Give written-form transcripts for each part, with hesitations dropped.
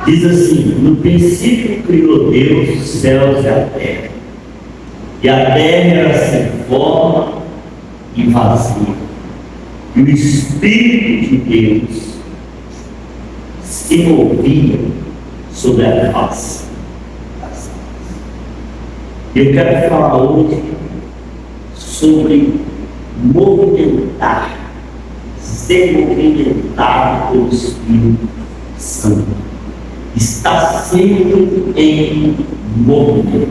Diz assim: no princípio criou Deus os céus e a terra. E a terra era sem forma e vazia. E o Espírito de Deus se movia sobre a face das águas. Eu quero falar hoje sobre movimentar, ser movimentado pelo Espírito Santo. Está sempre em movimento.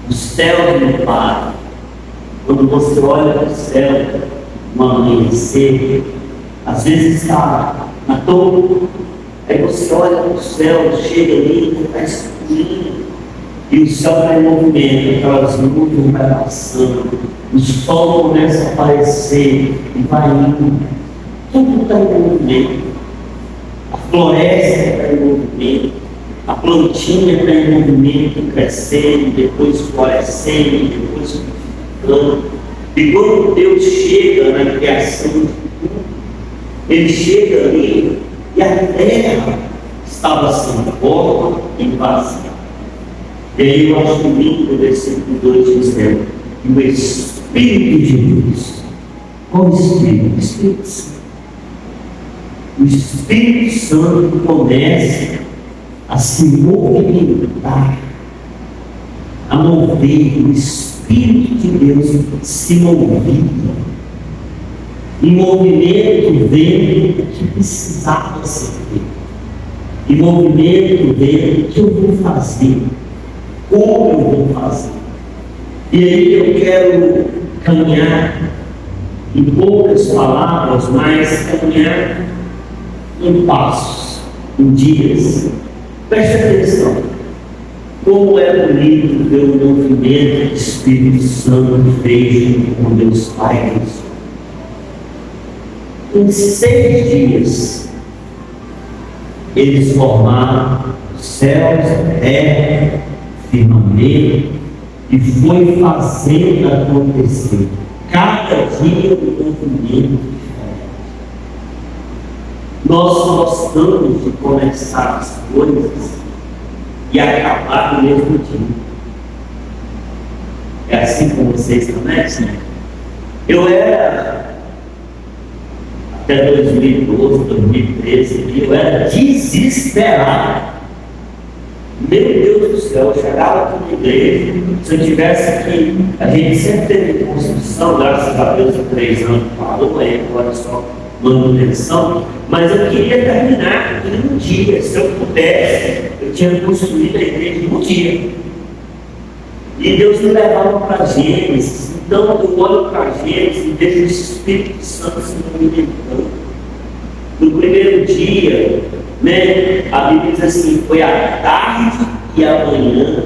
O céu não para. Quando você olha para o céu, no amanhecer, às vezes está na torre, aí você olha para o céu, chega ali, está escurinho, e o céu está em movimento, aquelas nuvens vai passando, o sol começa a aparecer e vai indo, tudo está em movimento, a floresta está em movimento, a plantinha está em movimento, crescendo, depois florescendo, depois frutificando. E quando Deus chega na criação de tudo, Ele chega ali e a terra estava sem forma e vazia. E aí eu acho lindo o versículo 2 dizendo que o Espírito de Deus, qual Espírito? O Espírito Santo. O Espírito Santo começa a se movimentar, a mover. O Espírito de Deus se movia. Em movimento vendo o que precisava ser feito. Em movimento vendo o que eu vou fazer. Como eu vou fazer. E aí eu quero caminhar em poucas palavras, mas caminhar em passos, em dias. Preste atenção. Como é bonito ver o movimento do Espírito Santo fez com Deus Pai. Em 6 dias, eles formaram os céus, a terra, o firmamento, e foi fazendo acontecer. Cada dia um movimento diferente. Nós gostamos de começar as coisas e acabar no mesmo dia. É assim com vocês também? Eu era, até 2012, 2013, eu era desesperado. Meu Deus do céu, eu chegava aqui na igreja, se eu tivesse aqui, a gente sempre teve construção, graças a Deus, há 3 anos parou, aí agora só manutenção, mas eu queria terminar aqui num dia. Se eu pudesse, eu tinha construído a igreja num dia. E Deus me levava para Gênesis. Então eu olho para Gênesis e vejo o Espírito Santo se movimentando. No primeiro dia, a Bíblia diz assim: foi a tarde e a manhã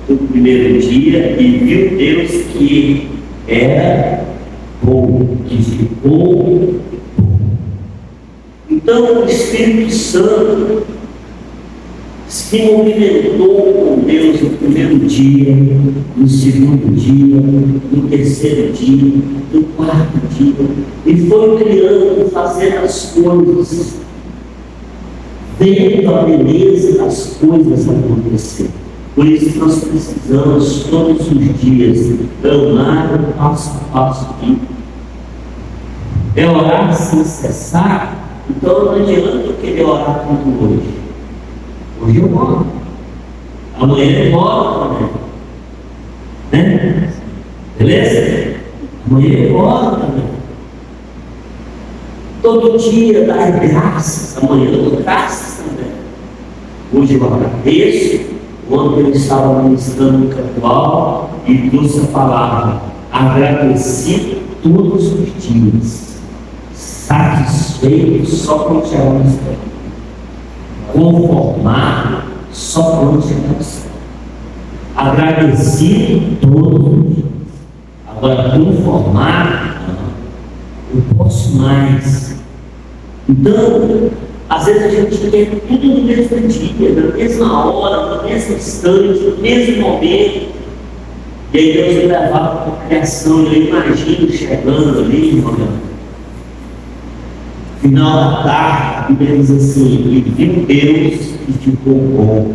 do primeiro dia, e viu Deus que era bom, que ficou bom. Então o Espírito Santo se movimentou com Deus no primeiro dia, no segundo dia, no terceiro dia, no quarto dia, e foi criando, fazendo as coisas, vendo a beleza das coisas acontecer. Por isso nós precisamos todos os dias andar passo a passo aqui. É orar sem cessar. Então não adianta eu querer orar tanto hoje. Hoje eu oro. Amanhã eu oro também. Né? Beleza? Amanhã eu oro também. Todo dia dar graças. Amanhã eu dou graças também. Hoje eu agradeço. Ontem eu estava ministrando no Catual e trouxe a palavra: agradecido todos os dias, satisfeito só quando chegar no céu, conformado só quando chegar no céu, agradecido todos os dias. Agora, conformado, eu posso mais. Então, às vezes a gente quer tudo no mesmo dia, na mesma hora, no mesmo instante, no mesmo momento. E aí Deus me levava para a criação. Eu imagino chegando ali, irmão, final da tarde, a Bíblia diz assim, e viu Deus e ficou bom.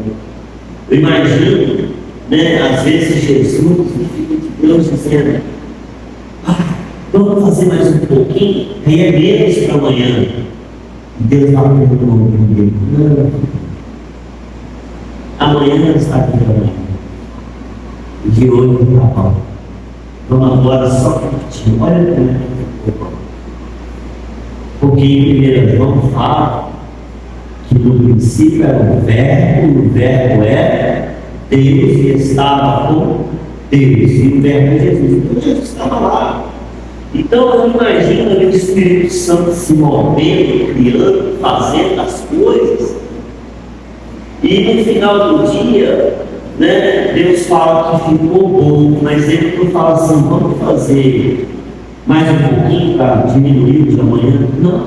Eu imagino, né, às vezes Jesus, o Filho de Deus, dizendo, vamos fazer mais um pouquinho, aí é menos para amanhã. E Deus está perguntando para ele, não, amanhã está aqui amanhã. E de hoje está bom. Vamos agora só curtir. Olha como é que ficou bom. Porque em 1 João fala que no princípio era o verbo era Deus e estava com Deus, e o verbo é Jesus. Então Jesus estava lá. Então eu imagino o Espírito Santo se movendo, criando, fazendo as coisas. E no final do dia, né, Deus fala que ficou bom, mas Ele não fala assim, vamos fazer mais um pouquinho para diminuir o de amanhã. Não.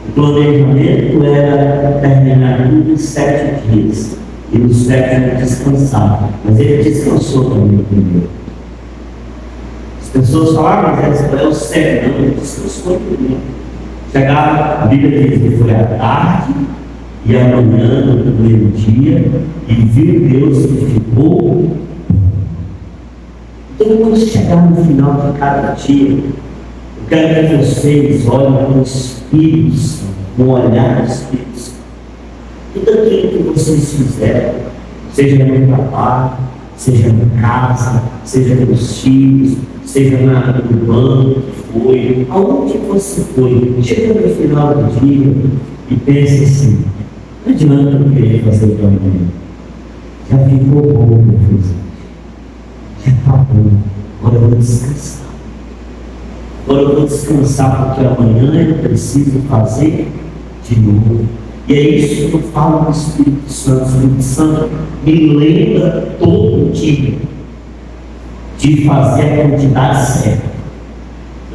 O planejamento era terminar tudo em 7 dias. E no 7º descansar. Mas Ele descansou também primeiro. As pessoas falaram, mas é o 7, não, Ele descansou primeiro. Chegava, a Bíblia diz que foi à tarde e amanhã, no primeiro dia, e viu Deus que ficou. Então, quando chegar no final de cada dia, eu quero que vocês olhem com o Espírito Santo, com o olhar do Espírito Santo. Tudo aquilo que vocês fizeram, seja no trabalho, seja em casa, seja com os filhos, seja no banco que foi, aonde você foi, chega no final do dia e pensa assim, não adianta eu querer fazer para amanhã. Já ficou bom o que eu fiz. Já está bom. Agora eu vou descansar. Agora eu vou descansar porque amanhã eu preciso fazer de novo. E é isso que eu falo no Espírito Santo. O Espírito Santo me lembra todo dia de fazer a quantidade certa.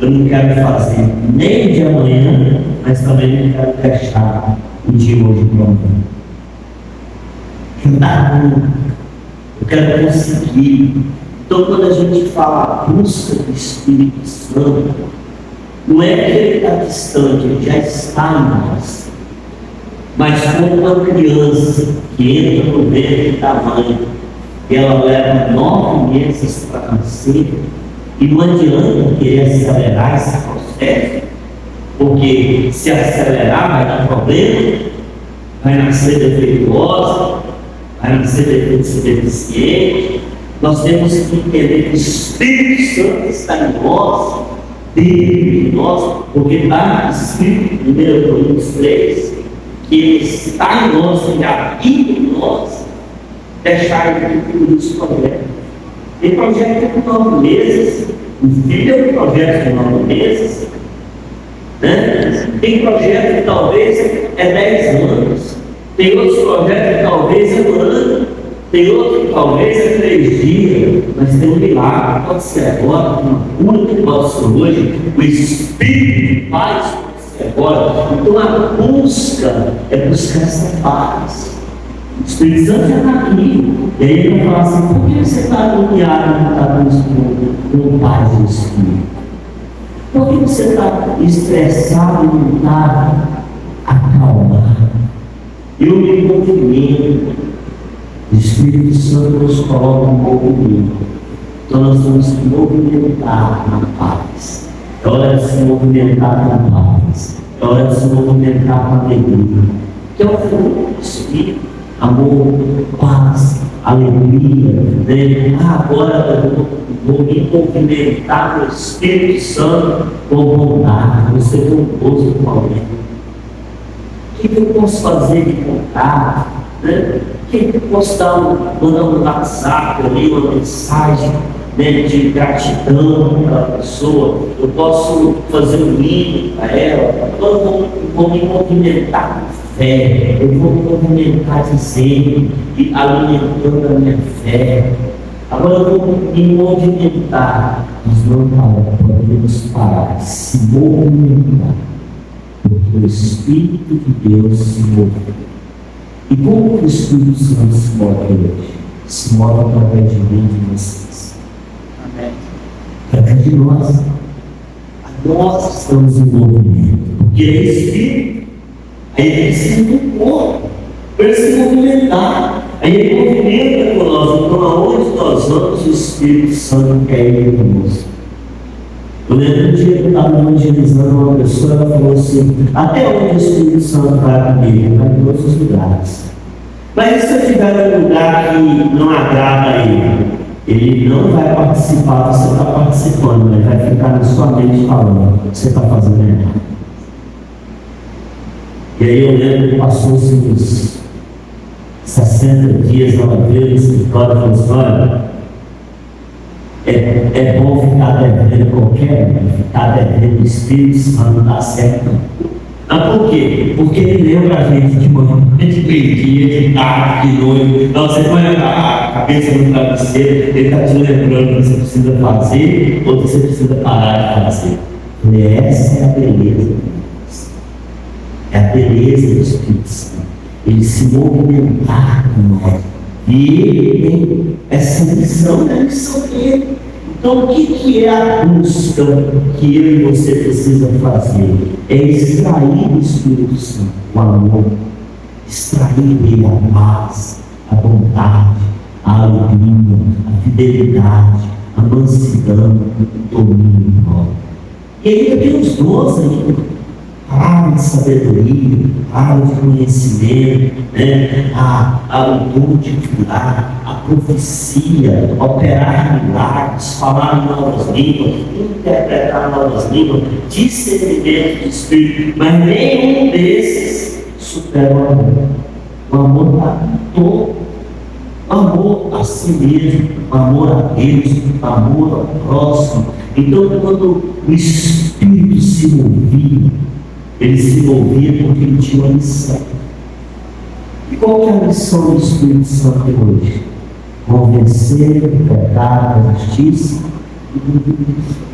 Eu não quero fazer nem o de amanhã, mas também não quero deixar o dia hoje para amanhã. Eu quero conseguir. Então, quando a gente fala busca do Espírito Santo, não é que ele está distante, ele já está em nós. Mas como uma criança que entra no ventre da mãe, ela leva 9 meses para nascer, e não adianta querer acelerar esse processo, porque se acelerar vai dar problema, vai nascer defeituosa, vai nascer deficiente. Nós temos que entender que o Espírito Santo está em nós, dentro de nós, porque está escrito em 1 Coríntios 3, que Ele está em nós, Ele habita em nós, deixar Ele cumprir os projetos. Tem projeto de 9 meses, o filho é um projeto de 9 meses, né? Tem projeto que talvez é 10 anos, tem outros projetos que talvez é 1 ano, tem outro que talvez é 3 dias, mas tem um milagre, pode ser agora, uma cura que pode ser hoje, o Espírito de paz pode ser agora. Então a busca é buscar essa paz. O Espírito Santo já está aqui. E aí ele vai falar assim, por que você está agoniado e não está com paz no Espírito? Por que você está estressado e não está acalmado? Eu me movimento. O Espírito Santo nos coloca em movimento. Então nós temos que movimentar na paz. É hora de se movimentar na paz. É hora de se movimentar com alegria. Que é o fruto do Espírito. Amor, paz, alegria. Né? Agora eu vou me movimentar no Espírito Santo com bondade. Vou ser bondoso com alguém. O que eu posso fazer de bondade? Né? Que eu posso mandar um WhatsApp ali, uma mensagem, né, de gratidão para a pessoa, eu posso fazer um livro para ela, eu vou me movimentar com fé, eu vou me movimentar dizendo e alimentando a minha fé. Agora eu vou me movimentar, nós não podemos parar de se movimentar, porque o Espírito de Deus se move. E como o Espírito Santo se move hoje? Se move através de mim e de vocês. Amém. Através de nós. Nós estamos em movimento. Porque é Espírito. Aí ele precisa do corpo, para ele se movimentar. Aí ele movimenta com nós. Então, aonde nós vamos, o Espírito Santo quer ir conosco. Eu lembro um dia que eu estava evangelizando uma pessoa, ela falou assim: até onde o Espírito Santo vai comigo? Vai em todos os lugares. Mas e se eu estiver num lugar que não agrada a ele? Ele não vai participar, você está participando, ele vai ficar na sua mente falando: você está fazendo errado. E aí eu lembro que passou-se uns 60 dias, ela veio no escritório e falou assim: olha, é bom ficar devendo qualquer um, ficar devendo o Espírito Santo não dá certo não. Mas por quê? Porque ele lembra a gente de manhã, de meio-dia, de tarde, de noite. Então você põe a cabeça no travesseiro, ele está te lembrando o que você precisa fazer ou que você precisa parar de fazer. E essa é a beleza de Deus. É a beleza do Espírito Santo. Ele se movimentar com nós. E ele tem essa missão, né? A missão dele. Então, o que é a busca que eu e você precisa fazer? É extrair do Espírito Santo o amor, extrair dele a paz, a bondade, a alegria, a fidelidade, a mansidão, o domínio próprio. E ainda tem os dons ainda. Palavra de sabedoria, palavra de conhecimento, né? O dom de curar, a profecia, operar milagres, falar em novas línguas, interpretar novas línguas, discernimento de espírito, mas nenhum desses supera o amor. O amor está todo. O amor a si mesmo, o amor a Deus, o amor ao próximo. Então, quando o Espírito se movia, ele se movia porque ele tinha uma missão. E qual que é a missão do Espírito Santo hoje? Convencer o pecado, a justiça e do juízo.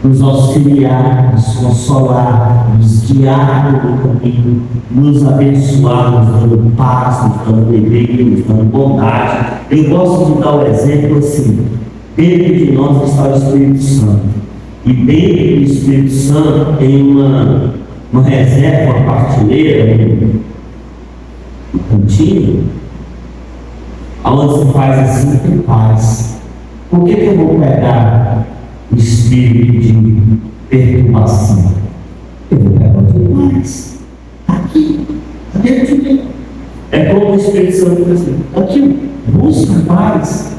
Nos auxiliar, nos consolar, nos guiar pelo caminho, nos abençoar, nos dando paz, nos dando alegria, nos dando bondade. Eu gosto de dar o exemplo assim: dentro de nós está o Espírito Santo. E dentro do Espírito Santo tem uma reserva, uma partilheira, um cantinho, onde você faz assim com paz. Por que eu vou pegar o espírito de perturbação? Eu vou pegar o de paz. Aqui, dentro de mim. É como o Espírito Santo diz assim: aqui, busca paz.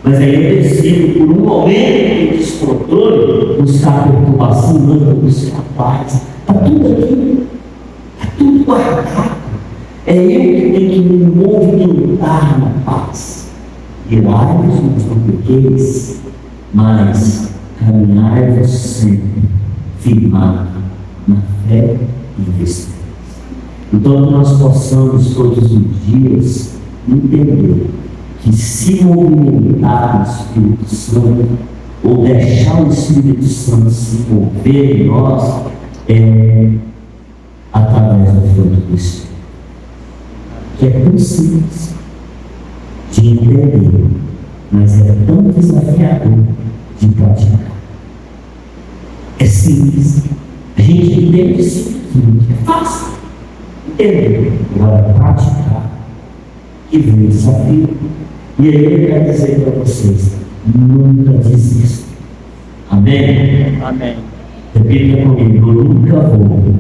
Mas aí eu decido, por um momento de descontrole, buscar perturbação, não buscar paz. Está tudo aqui, está tudo guardado. É eu que tenho que me movimentar na paz. Irai-vos, mas não pequeis, mas caminhai-vos sempre, firmado na fé e na esperança. Então, que nós possamos todos os dias entender que se movimentar no Espírito Santo, ou deixar o Espírito Santo se mover em nós, é através do fruto do Espírito, que é tão simples de entender, mas é tão desafiador de praticar. É simples, a gente entende isso, é fácil entender, agora praticar, que vem o desafio. E aí eu quero dizer para vocês: nunca desista. Amém? Amém. Repita comigo: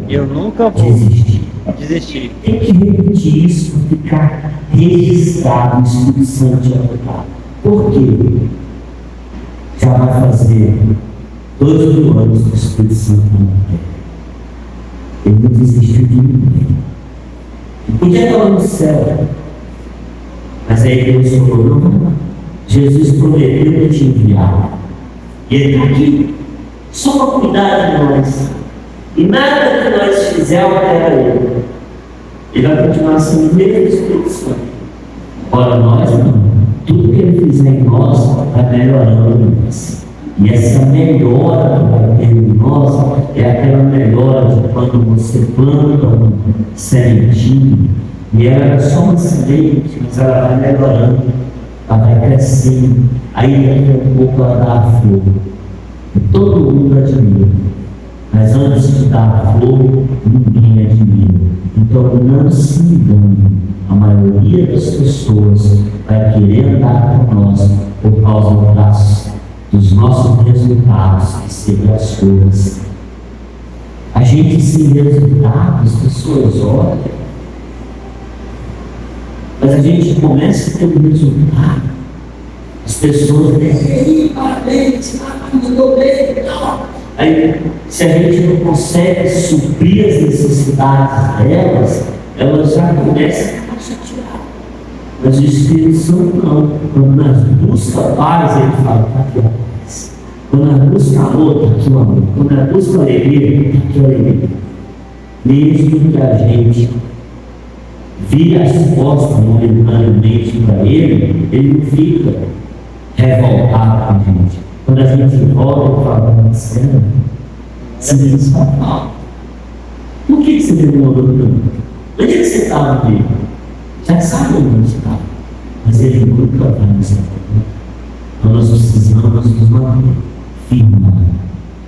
eu nunca vou desistir. Tem que repetir isso para ficar registrado no Espírito Santo de ajudar. Por quê? Já vai fazer 2.000 anos do Espírito Santo na terra. Ele não desistiu de ninguém. Ele podia estar lá no céu, mas aí Deus falou: não, Jesus prometeu te enviar. E ele está aqui, só para cuidar de nós. E nada que nós fizermos altera ele. Ele vai continuar sendo o mesmo Espírito Santo. Agora nós não. Tudo que ele fizer em nós vai melhorando em nós. E essa melhora que vai ter em nós é aquela melhora de quando você planta uma sementinha. E ela é só uma semente, mas ela vai melhorando, ela vai crescendo. Aí daqui a pouco ela dá a flor. E todo mundo admira. Mas antes de dar a flor, ninguém admira. Então não se engane, a maioria das pessoas vai querer andar com nós por causa dos nossos resultados e ser as coisas. A gente sem resultados, as pessoas olham, mas a gente começa a ter um resultado. As pessoas dizem, parabéns, mandou bem, tal. Aí, se a gente não consegue suprir as necessidades delas, elas já começam a ficar chateadas. Mas o Espírito Santo não. Quando nós busca paz, ele fala, está aqui a paz. Quando nós busca amor, está aqui o amor. Quando nós busca alegria, está aqui a alegria. Mesmo que a gente vire as costas momentaneamente para ele, ele não fica revoltado com a gente. Quando a gente volta e fala, você diz, por que você demorou tanto? Onde é que você estava comigo? Já sabe onde você estava, mas ele nunca vai nos abandonar. Então nós precisamos nos manter firmes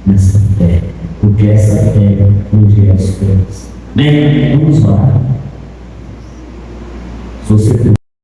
nessa fé, porque essa fé nos gera esperança. Bem, vamos orar. Se você